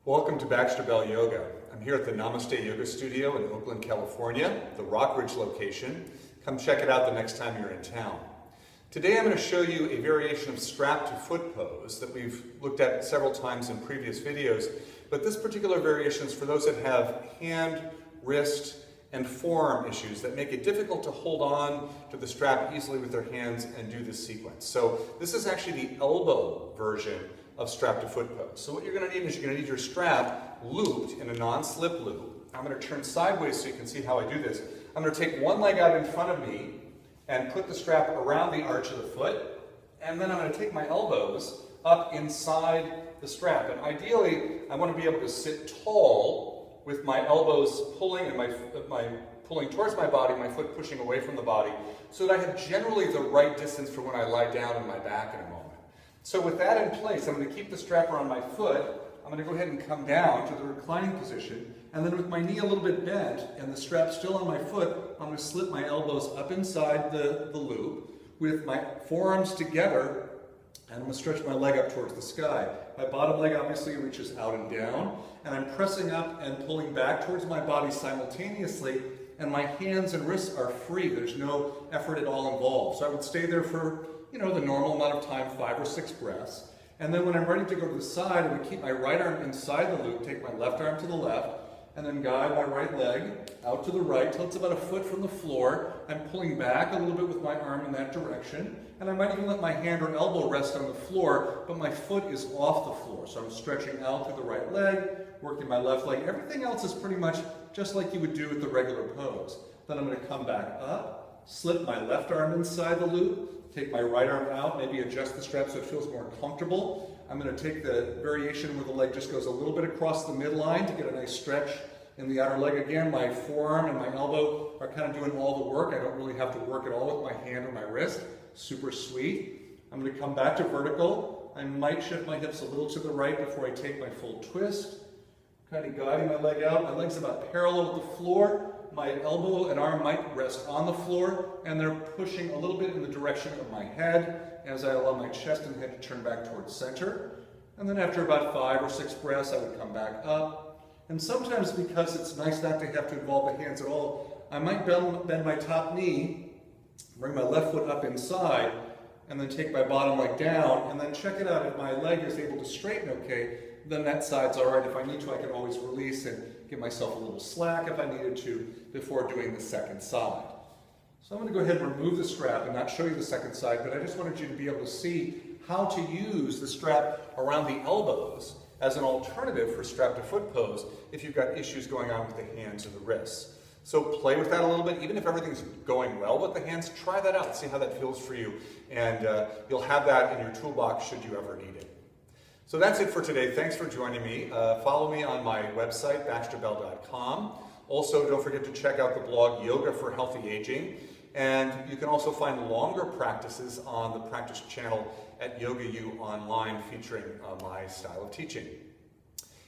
Welcome to Baxter Yoga. I'm here at the Namaste Yoga Studio in Oakland, California, the Rockridge location. Come check it out the next time you're in town. Today I'm going to show you a variation of strap-to-foot pose that we've looked at several times in previous videos, but this particular variation is for those that have hand, wrist, and forearm issues that make it difficult to hold on to the strap easily with their hands and do this sequence. So this is actually the elbow version of strap-to-foot pose. So what you're going to need is you're going to need your strap looped in a non-slip loop. I'm going to turn sideways so you can see how I do this. I'm going to take one leg out in front of me and put the strap around the arch of the foot, and then I'm going to take my elbows up inside the strap. And ideally, I want to be able to sit tall with my elbows pulling and my pulling towards my body, my foot pushing away from the body, so that I have generally the right distance for when I lie down on my back in a moment. So with that in place, I'm going to keep the strap around my foot. I'm going to go ahead and come down to the reclining position, and then with my knee a little bit bent and the strap still on my foot, I'm going to slip my elbows up inside the loop with my forearms together, and I'm going to stretch my leg up towards the sky. My bottom leg obviously reaches out and down, and I'm pressing up and pulling back towards my body simultaneously, and my hands and wrists are free. There's no effort at all involved. So I would stay there for, the normal amount of time, 5 or 6 breaths. And then when I'm ready to go to the side, I'm going to keep my right arm inside the loop, take my left arm to the left, and then guide my right leg out to the right till it's about a foot from the floor. I'm pulling back a little bit with my arm in that direction, and I might even let my hand or elbow rest on the floor, but my foot is off the floor. So I'm stretching out through the right leg, working my left leg. Everything else is pretty much just like you would do with the regular pose. Then I'm going to come back up, slip my left arm inside the loop, take my right arm out, maybe adjust the strap so it feels more comfortable. I'm going to take the variation where the leg just goes a little bit across the midline to get a nice stretch in the outer leg. Again, my forearm and my elbow are kind of doing all the work. I don't really have to work at all with my hand or my wrist. Super sweet. I'm going to come back to vertical. I might shift my hips a little to the right before I take my full twist. Kind of guiding my leg out. My leg's about parallel with the floor. My elbow and arm might rest on the floor, and they're pushing a little bit in the direction of my head as I allow my chest and head to turn back towards center. And then after about 5 or 6 breaths, I would come back up. And sometimes, because it's nice not to have to involve the hands at all, I might bend my top knee, bring my left foot up inside, and then take my bottom leg down, and then check it out. If my leg is able to straighten okay, then that side's all right. If I need to, I can always release and give myself a little slack if I needed to before doing the second side. So I'm going to go ahead and remove the strap and not show you the second side, but I just wanted you to be able to see how to use the strap around the elbows as an alternative for strap-to-foot pose if you've got issues going on with the hands or the wrists. So play with that a little bit. Even if everything's going well with the hands, try that out, see how that feels for you, and you'll have that in your toolbox should you ever need it. So that's it for today. Thanks for joining me. Follow me on my website, baxterbell.com. Also, don't forget to check out the blog Yoga for Healthy Aging. And you can also find longer practices on the practice channel at Yoga U Online, featuring my style of teaching.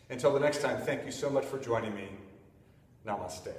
Until the next time, thank you so much for joining me. Namaste.